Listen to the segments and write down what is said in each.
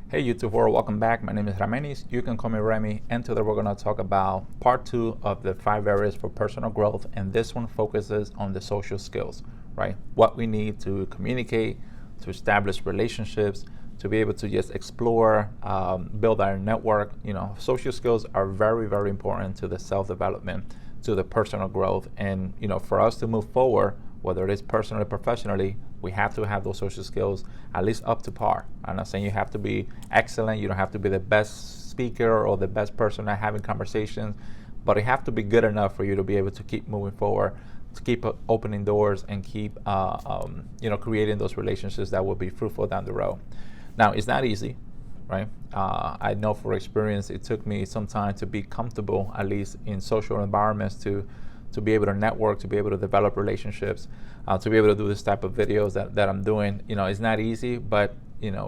Hey YouTube world, welcome back. My name is Ramenis. You can call me Remy, and today we're going to talk about part 2 of the 5 areas for personal growth, and this one focuses on the social skills, right? What we need to communicate, to establish relationships, to be able to just explore, build our network. Social skills are very, very important to the self-development, to the personal growth, and for us to move forward, whether it is personally or professionally, we have to have those social skills at least up to par. I'm not saying you have to be excellent, you don't have to be the best speaker or the best person at having conversations, but it have to be good enough for you to be able to keep moving forward, to keep opening doors and keep creating those relationships that will be fruitful down the road. Now, it's not easy, right? I know for experience, it took me some time to be comfortable, at least in social environments, to be able to network, to be able to develop relationships, to be able to do this type of videos that I'm doing. It's not easy, but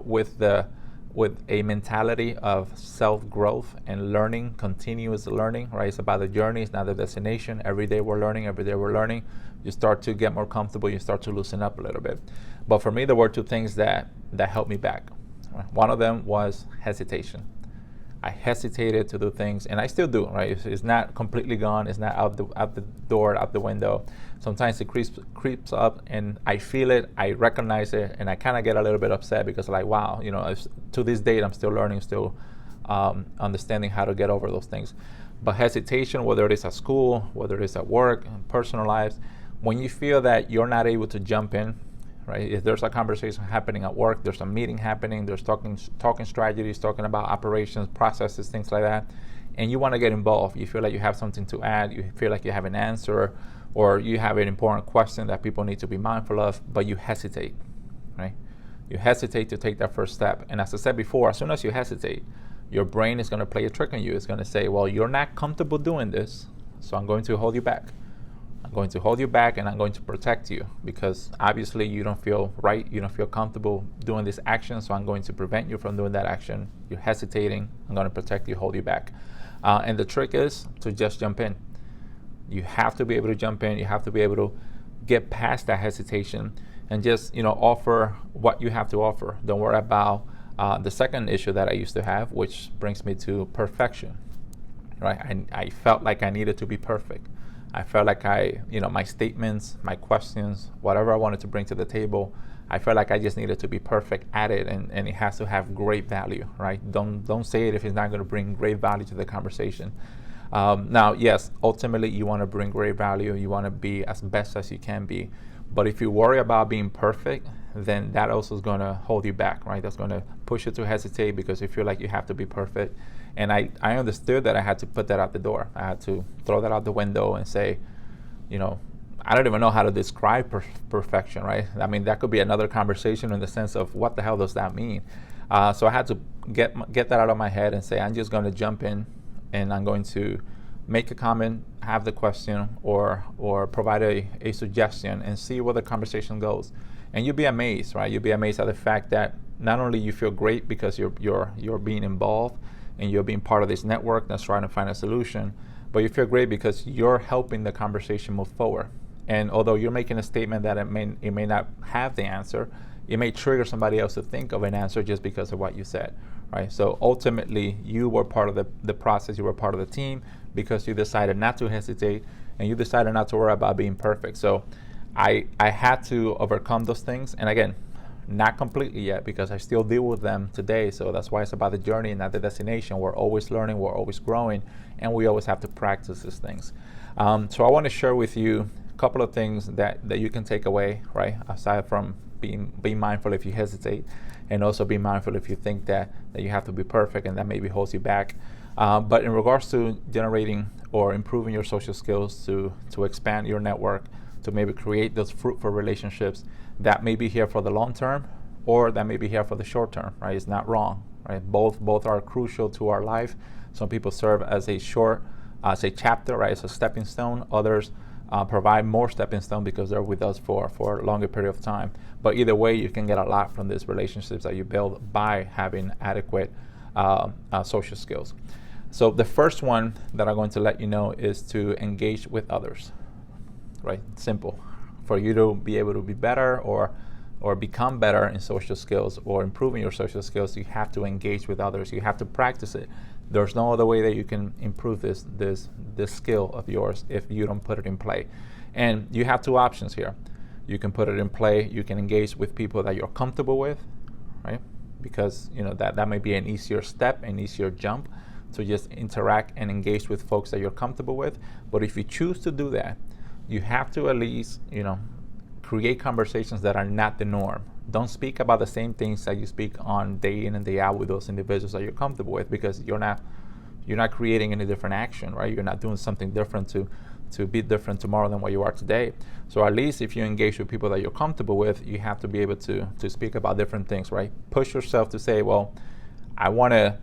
with a mentality of self-growth and learning, continuous learning, right? It's about the journey, it's not the destination. Every day we're learning, you start to get more comfortable, you start to loosen up a little bit. But for me, there were two things that held me back. One of them was hesitation. I hesitated to do things, and I still do, right? It's not completely gone. It's not out the door, out the window. Sometimes it creeps up, and I feel it, I recognize it, and I kind of get a little bit upset because, like, wow, to this date, I'm still learning, still understanding how to get over those things. But hesitation, whether it is at school, whether it is at work, personal lives, when you feel that you're not able to jump in, right? If there's a conversation happening at work, there's a meeting happening, there's talking strategies, talking about operations, processes, things like that, and you want to get involved. You feel like you have something to add, you feel like you have an answer, or you have an important question that people need to be mindful of, but you hesitate, right? You hesitate to take that first step. And as I said before, as soon as you hesitate, your brain is going to play a trick on you. It's going to say, well, you're not comfortable doing this, so I'm going to hold you back. I'm going to hold you back, and I'm going to protect you because obviously you don't feel right, you don't feel comfortable doing this action, so I'm going to prevent you from doing that action. You're hesitating, I'm going to protect you, hold you back. And the trick is to just jump in. You have to be able to jump in, you have to be able to get past that hesitation and just offer what you have to offer. Don't worry about the second issue that I used to have, which brings me to perfection, right? I felt like I needed to be perfect. I felt like my statements, my questions, whatever I wanted to bring to the table, I felt like I just needed to be perfect at it, and it has to have great value, right? Don't say it if it's not going to bring great value to the conversation. Now, yes, ultimately you want to bring great value, you want to be as best as you can be, but if you worry about being perfect, then that also is going to hold you back, right? That's going to push you to hesitate because you feel like you have to be perfect. And I understood that I had to put that out the door. I had to throw that out the window and say, I don't even know how to describe perfection, right? I mean, that could be another conversation in the sense of what the hell does that mean? So I had to get that out of my head and say, I'm just going to jump in and I'm going to make a comment, have the question, or provide a suggestion and see where the conversation goes. And you'll be amazed, right? You'll be amazed at the fact that not only you feel great because you're being involved and you're being part of this network that's trying to find a solution, but you feel great because you're helping the conversation move forward. And although you're making a statement that it may not have the answer, it may trigger somebody else to think of an answer just because of what you said, right? So ultimately, you were part of the process, you were part of the team because you decided not to hesitate and you decided not to worry about being perfect. So I had to overcome those things. And again, not completely yet because I still deal with them today. So that's why it's about the journey and not the destination. We're always learning, we're always growing, and we always have to practice these things. So I want to share with you a couple of things that you can take away, right? Aside from being mindful if you hesitate, and also be mindful if you think that you have to be perfect and that maybe holds you back. But in regards to generating or improving your social skills to expand your network, to maybe create those fruitful relationships that may be here for the long term or that may be here for the short term, right? It's not wrong, right? Both are crucial to our life. Some people serve as a chapter, right? As a stepping stone. Others provide more stepping stone because they're with us for a longer period of time. But either way, you can get a lot from these relationships that you build by having adequate social skills. So the first one that I'm going to let you know is to engage with others, right? Simple. For you to be able to be better or or become better in social skills or improving your social skills, you have to engage with others. You have to practice it. There's no other way that you can improve this skill of yours if you don't put it in play. And you have two options here. You can put it in play. You can engage with people that you're comfortable with, right? Because that may be an easier step, an easier jump to just interact and engage with folks that you're comfortable with. But if you choose to do that, you have to at least create conversations that are not the norm. Don't speak about the same things that you speak on day in and day out with those individuals that you're comfortable with, because you're not creating any different action, right? You're not doing something different to be different tomorrow than what you are today. So at least if you engage with people that you're comfortable with, you have to be able to speak about different things, right? Push yourself to say, well, I want to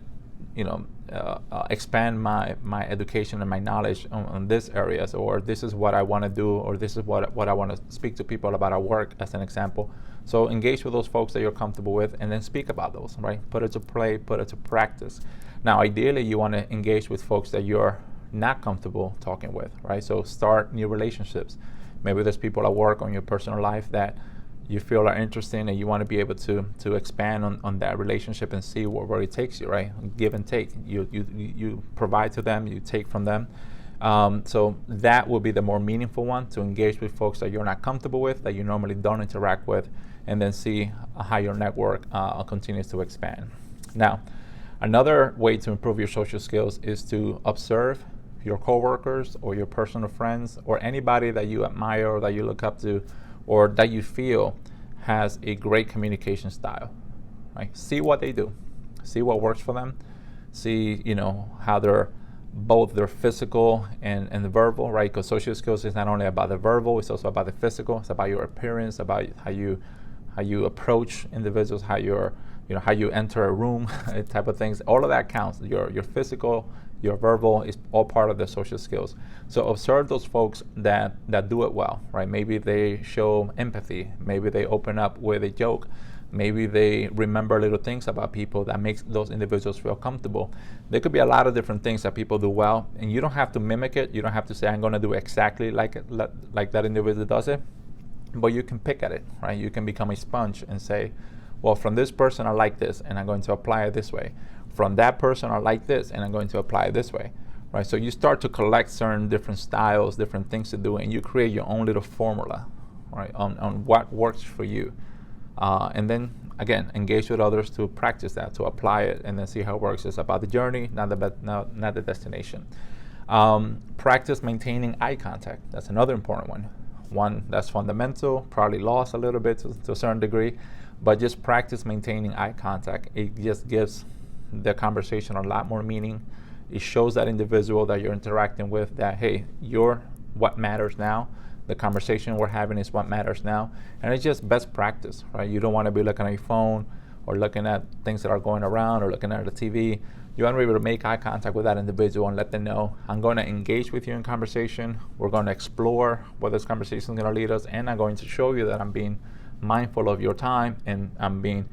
expand my education and my knowledge on these areas, or this is what I want to do, or this is what I want to speak to people about at work, as an example. So engage with those folks that you're comfortable with, and then speak about those, right? Put it to play, put it to practice. Now, ideally, you want to engage with folks that you're not comfortable talking with, right? So start new relationships. Maybe there's people at work or in your personal life that you feel are interesting, and you want to be able to expand on that relationship and see where it takes you, right? Give and take. You provide to them, you take from them. So that will be the more meaningful one, to engage with folks that you're not comfortable with, that you normally don't interact with, and then see how your network continues to expand. Now, another way to improve your social skills is to observe your coworkers or your personal friends or anybody that you admire or that you look up to, or that you feel has a great communication style, right? See what they do, see what works for them, see how they're both their physical and the verbal, right? Because social skills is not only about the verbal, it's also about the physical. It's about your appearance, about how you approach individuals, how you enter a room, type of things. All of that counts. Your physical, your verbal is all part of the social skills. So observe those folks that do it well, right? Maybe they show empathy. Maybe they open up with a joke. Maybe they remember little things about people that makes those individuals feel comfortable. There could be a lot of different things that people do well, and you don't have to mimic it. You don't have to say, I'm going to do exactly like that individual does it, but you can pick at it, right? You can become a sponge and say, well, from this person I like this, and I'm going to apply it this way. From that person I like this, and I'm going to apply it this way, right? So you start to collect certain different styles, different things to do, and you create your own little formula, right, on what works for you. And then, again, engage with others to practice that, to apply it, and then see how it works. It's about the journey, not the destination. Practice maintaining eye contact. That's another important one. One that's fundamental, probably lost a little bit to a certain degree, but just practice maintaining eye contact. It just gives the conversation a lot more meaning. It shows that individual that you're interacting with that, hey, you're what matters now. The conversation we're having is what matters now. And it's just best practice, right? You don't want to be looking at your phone or looking at things that are going around or looking at the TV. You want to be able to make eye contact with that individual and let them know, I'm going to engage with you in conversation. We're going to explore where this conversation is going to lead us, and I'm going to show you that I'm being mindful of your time, and I'm being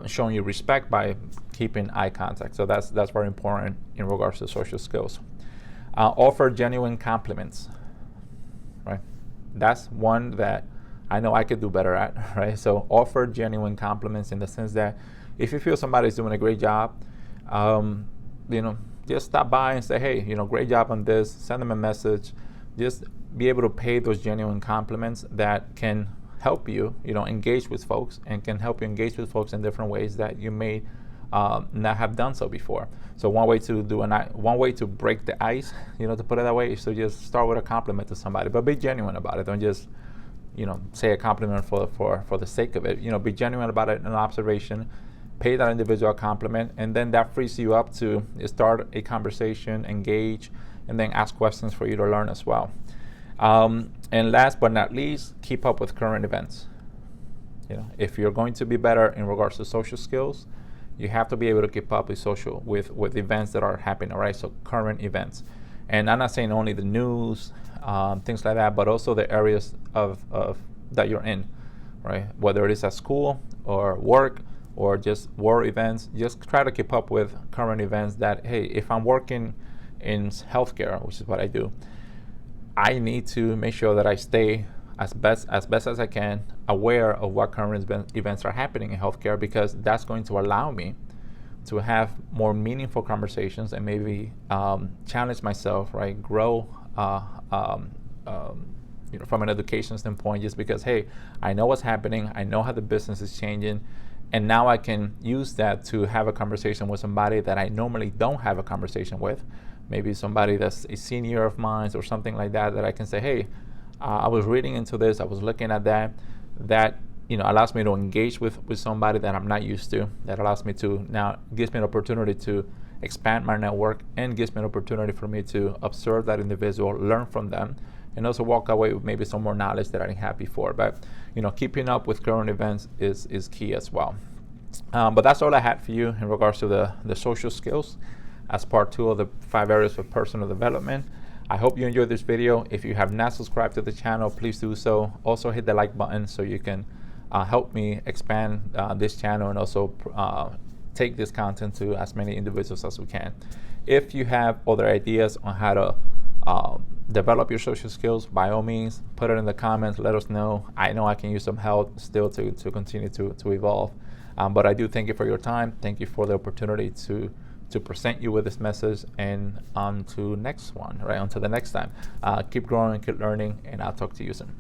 showing you respect by keeping eye contact. So that's very important in regards to social skills. Offer genuine compliments. Right? That's one that I know I could do better at, right? So offer genuine compliments in the sense that if you feel somebody's doing a great job, just stop by and say, hey, great job on this, send them a message. Just be able to pay those genuine compliments that can help you, engage with folks, and can help you engage with folks in different ways that you may not have done so before. So one way to break the ice, to put it that way, is to just start with a compliment to somebody, but be genuine about it. Don't just, say a compliment for the sake of it. Be genuine about it, an observation, pay that individual a compliment, and then that frees you up to start a conversation, engage, and then ask questions for you to learn as well. And last but not least, keep up with current events. If you're going to be better in regards to social skills, you have to be able to keep up with events that are happening, right? So current events. And I'm not saying only the news, things like that, but also the areas of that you're in, right? Whether it is at school or work or just world events, just try to keep up with current events that, hey, if I'm working in healthcare, which is what I do, I need to make sure that I stay as best as I can aware of what current events are happening in healthcare, because that's going to allow me to have more meaningful conversations and maybe challenge myself, right? Grow, from an education standpoint, just because, hey, I know what's happening, I know how the business is changing, and now I can use that to have a conversation with somebody that I normally don't have a conversation with. Maybe somebody that's a senior of mine or something like that, that I can say, hey, I was reading into this, I was looking at that. That allows me to engage with somebody that I'm not used to. That allows me to now, gives me an opportunity to expand my network, and gives me an opportunity for me to observe that individual, learn from them, and also walk away with maybe some more knowledge that I didn't have before. But keeping up with current events is key as well. But that's all I had for you in regards to the social skills as part 2 of the 5 areas of personal development. I hope you enjoyed this video. If you have not subscribed to the channel, please do so. Also hit the like button so you can help me expand this channel, and also take this content to as many individuals as we can. If you have other ideas on how to develop your social skills, by all means, put it in the comments, let us know. I know I can use some help still to continue to evolve. But I do thank you for your time. Thank you for the opportunity to present you with this message, and on to the next time. Keep growing, keep learning, and I'll talk to you soon.